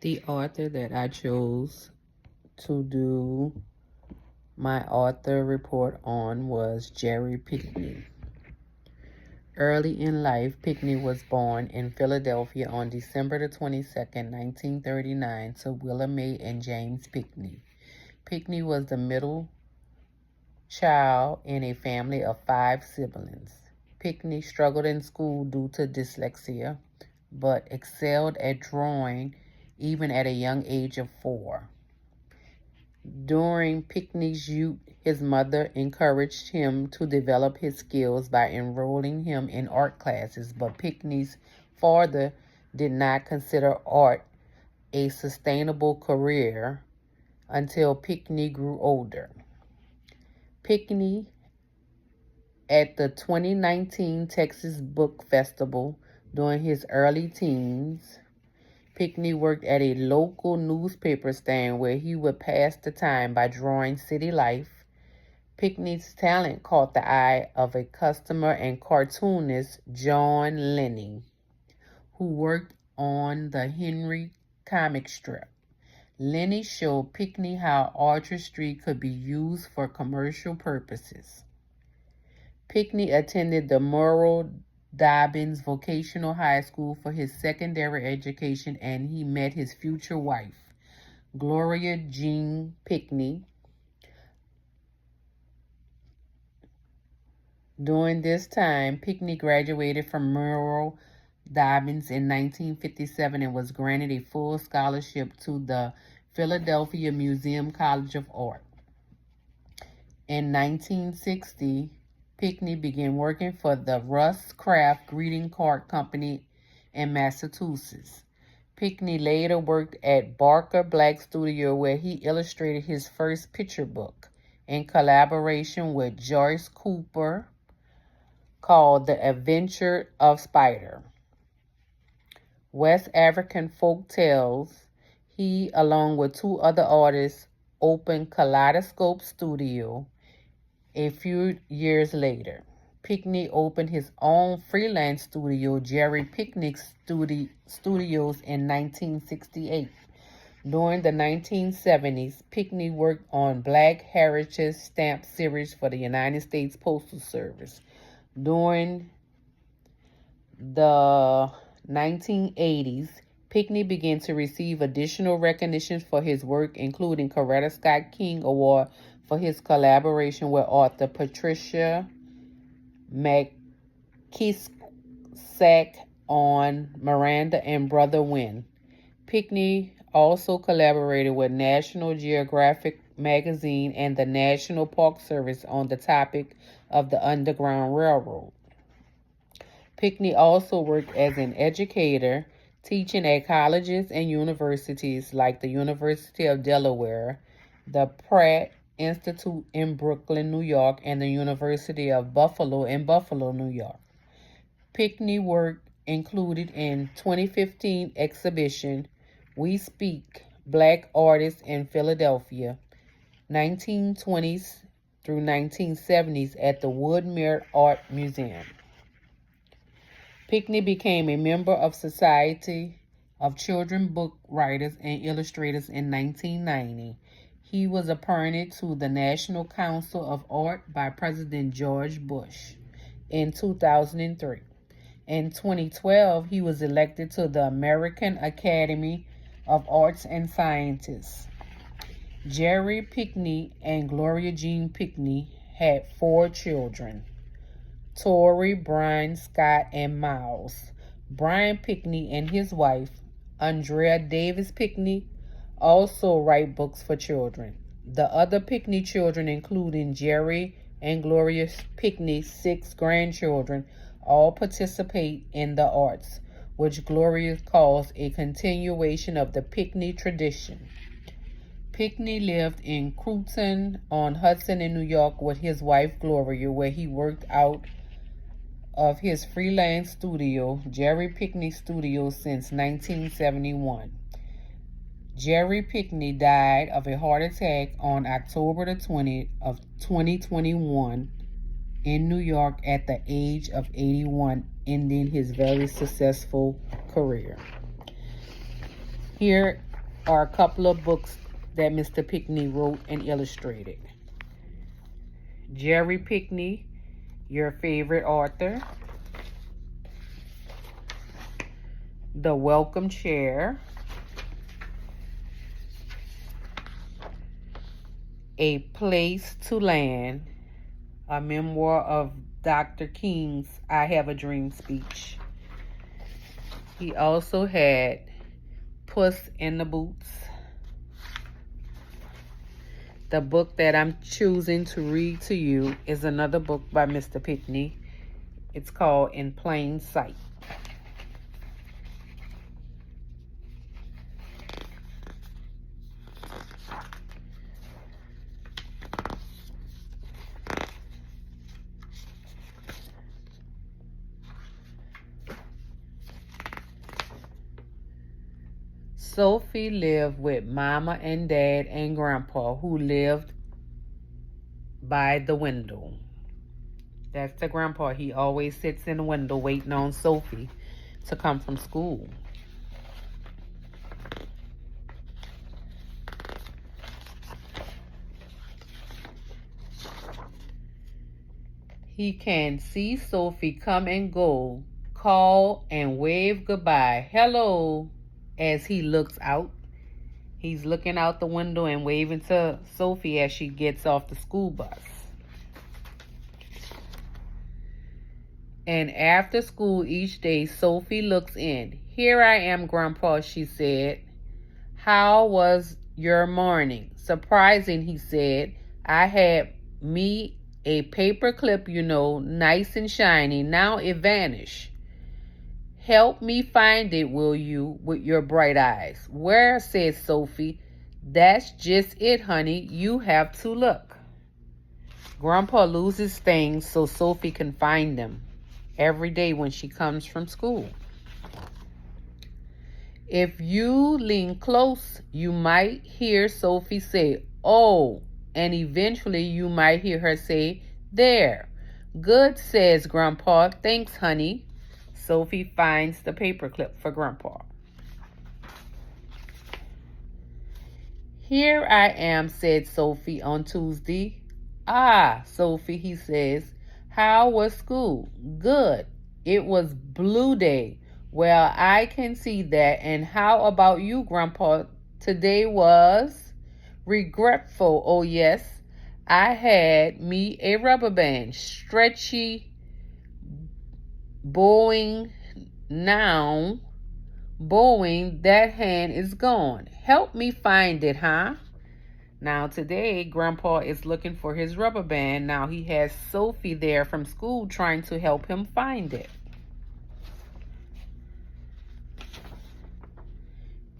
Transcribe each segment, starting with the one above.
The author that I chose to do my author report on was Jerry Pickney. Early in life, Pickney was born in Philadelphia on December the 22nd, 1939, to Willa Mae and James Pickney. Pickney was the middle child in a family of 5 siblings. Pickney struggled in school due to dyslexia, but excelled at drawing even at a young age of 4. During Pickney's youth, his mother encouraged him to develop his skills by enrolling him in art classes, but Pickney's father did not consider art a sustainable career until Pickney grew older. Pickney, at the 2019 Texas Book Festival during his early teens, Pickney worked at a local newspaper stand where he would pass the time by drawing city life. Pickney's talent caught the eye of a customer and cartoonist, John Lenny, who worked on the Henry comic strip. Lenny showed Pickney how artistry could be used for commercial purposes. Pickney attended the Merle Dobbins Vocational High School for his secondary education, and he met his future wife, Gloria Jean Pickney. During this time, Pickney graduated from Merle Dobbins in 1957 and was granted a full scholarship to the Philadelphia Museum College of Art. In 1960, Pickney began working for the Russ Craft Greeting Card Company in Massachusetts. Pickney later worked at Barker Black Studio, where he illustrated his first picture book in collaboration with Joyce Cooper, called The Adventure of Spider. West African Folk Tales. He, along with 2 other artists, opened Kaleidoscope Studio. A few years later, Pickney opened his own freelance studio, Jerry Pickney Studios, in 1968. During the 1970s, Pickney worked on Black Heritage stamp series for the United States Postal Service. During the 1980s, Pickney began to receive additional recognition for his work, including Coretta Scott King Award for his collaboration with author Patricia McKissack on Miranda and Brother Win. Pickney also collaborated with National Geographic magazine and the National Park Service on the topic of the Underground Railroad. Pickney also worked as an educator, teaching at colleges and universities like the University of Delaware, the Pratt Institute in Brooklyn, New York, and the University of Buffalo in Buffalo, New York. Pickney work included in 2015 exhibition, We Speak, Black Artists in Philadelphia, 1920s through 1970s at the Woodmere Art Museum. Pickney became a member of Society of Children Book Writers and Illustrators in 1990. He was appointed to the National Council of Art by President George Bush in 2003. In 2012, he was elected to the American Academy of Arts and Sciences. Jerry Pickney and Gloria Jean Pickney had 4 children, Tori, Brian, Scott, and Miles. Brian Pickney and his wife, Andrea Davis Pickney, also write books for children. The other Pickney children, including Jerry and Gloria Pickney's 6 grandchildren, all participate in the arts, which Gloria calls a continuation of the Pickney tradition. Pickney lived in Croton-on-Hudson in New York with his wife Gloria, where he worked out of his freelance studio, Jerry Pickney Studios, since 1971. Jerry Pickney died of a heart attack on October the 20th of 2021 in New York at the age of 81, ending his very successful career. Here are a couple of books that Mr. Pickney wrote and illustrated. Jerry Pickney, Your Favorite Author. The Welcome Chair. A Place to Land. A memoir of Dr. King's I Have a Dream speech. He also had Puss in the Boots. The book that I'm choosing to read to you is another book by Mr. Pickney. It's called In Plain Sight. Sophie lived with Mama and Dad and Grandpa, who lived by the window. That's the Grandpa. He always sits in the window waiting on Sophie to come from school. He can see Sophie come and go, call and wave goodbye. Hello, as he looks out. He's looking out the window and waving to Sophie as she gets off the school bus. And after school each day, Sophie looks in. Here I am, Grandpa, she said. How was your morning? Surprising, he said. I had me a paper clip, you know, nice and shiny. Now it vanished. Help me find it, will you, with your bright eyes? Where, said Sophie. That's just it, honey. You have to look. Grandpa loses things so Sophie can find them every day when she comes from school. If you lean close, you might hear Sophie say, oh, and eventually you might hear her say, there. Good, says Grandpa. Thanks, honey. Sophie finds the paperclip for Grandpa. Here I am, said Sophie on Tuesday. Ah, Sophie, he says, how was school? Good. It was Blue Day. Well, I can see that. And how about you, Grandpa? Today was regretful. Oh, yes. I had me a rubber band, stretchy, bowing. Now, bowing, that hand is gone. Help me find it, huh? Now, today, Grandpa is looking for his rubber band. Now, he has Sophie there from school trying to help him find it.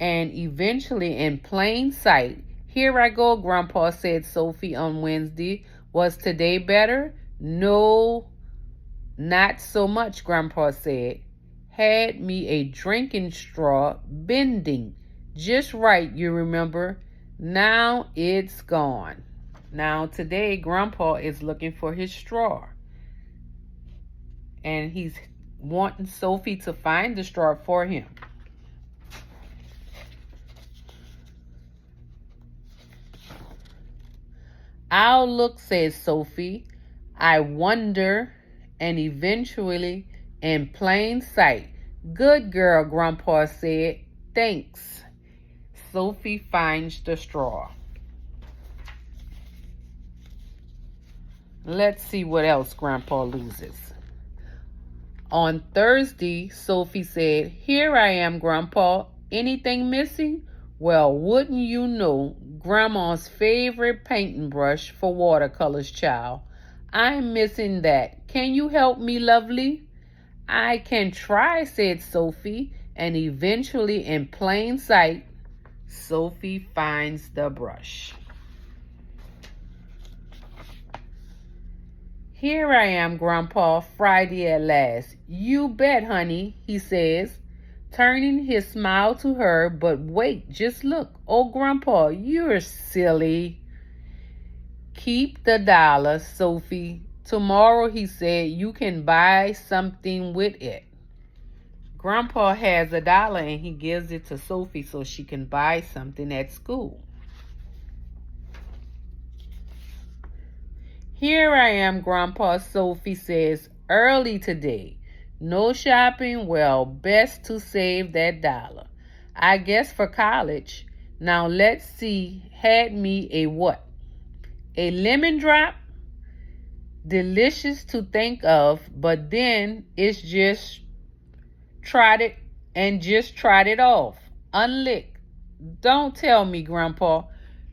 And eventually, in plain sight, here I go, Grandpa, said Sophie on Wednesday. Was today better? No, not so much, Grandpa said. Had me a drinking straw bending just right, you remember. Now it's gone. Now today, Grandpa is looking for his straw. And he's wanting Sophie to find the straw for him. I'll look, says Sophie. I wonder, and eventually, in plain sight. Good girl, Grandpa said. Thanks. Sophie finds the straw. Let's see what else Grandpa loses. On Thursday, Sophie said, here I am, Grandpa. Anything missing? Well, wouldn't you know, Grandma's favorite painting brush for watercolors, child. I'm missing that. Can you help me, lovely? I can try, said Sophie, and eventually, in plain sight, Sophie finds the brush. Here I am, Grandpa, Friday at last. You bet, honey, he says, turning his smile to her. But wait, just look. Oh, Grandpa, you're silly. Keep the dollar, Sophie. Tomorrow, he said, you can buy something with it. Grandpa has $1 and he gives it to Sophie so she can buy something at school. Here I am, Grandpa, Sophie says, early today. No shopping? Well, best to save that $1. I guess for college. Now let's see, had me a what? A lemon drop? Delicious to think of, but then it's just tried it off. Unlicked. Don't tell me, Grandpa.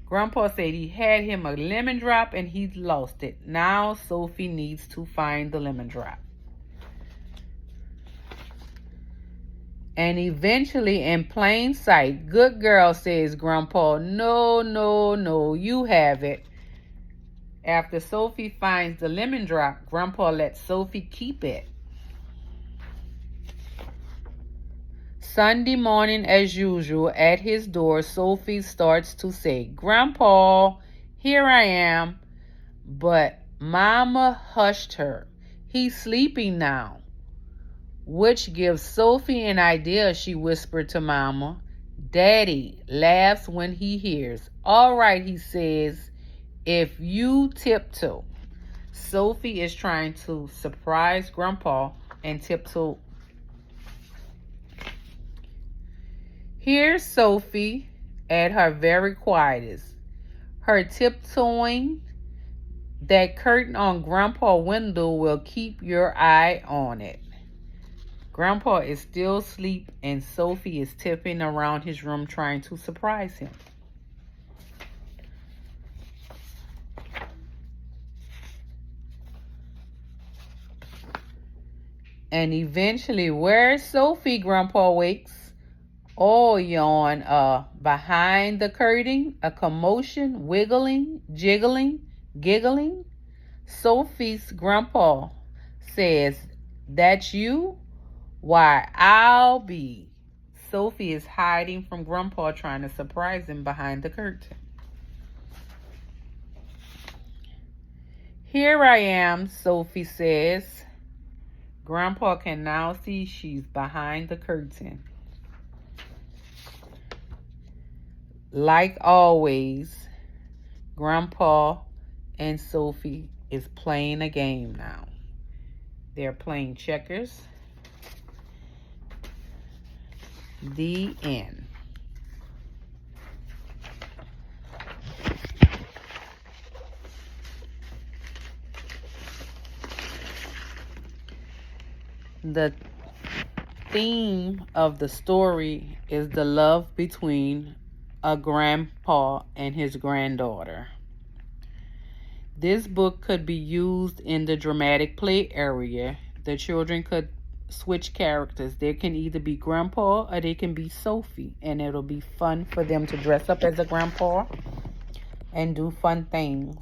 Grandpa said he had him a lemon drop and he lost it. Now Sophie needs to find the lemon drop. And eventually, in plain sight, good girl, says Grandpa. No, no, no, you have it. After Sophie finds the lemon drop, Grandpa lets Sophie keep it. Sunday morning, as usual, at his door, Sophie starts to say, Grandpa, here I am. But Mama hushed her. He's sleeping now. Which gives Sophie an idea, she whispered to Mama. Daddy laughs when he hears. All right, he says, if you tiptoe. Sophie is trying to surprise Grandpa and tiptoe. Here's Sophie at her very quietest. Her tiptoeing. That curtain on Grandpa's window will keep your eye on it. Grandpa is still asleep and Sophie is tipping around his room trying to surprise him. And eventually, where's Sophie? Grandpa wakes. Oh, yawn. Behind the curtain, a commotion, wiggling, jiggling, giggling. Sophie's Grandpa says, that's you? Why, I'll be. Sophie is hiding from Grandpa, trying to surprise him behind the curtain. Here I am, Sophie says. Grandpa can now see she's behind the curtain. Like always, Grandpa and Sophie is playing a game now. They're playing checkers. The end. The theme of the story is the love between a grandpa and his granddaughter. This book could be used in the dramatic play area. The children could switch characters. They can either be Grandpa or they can be Sophie, and it'll be fun for them to dress up as a grandpa and do fun things.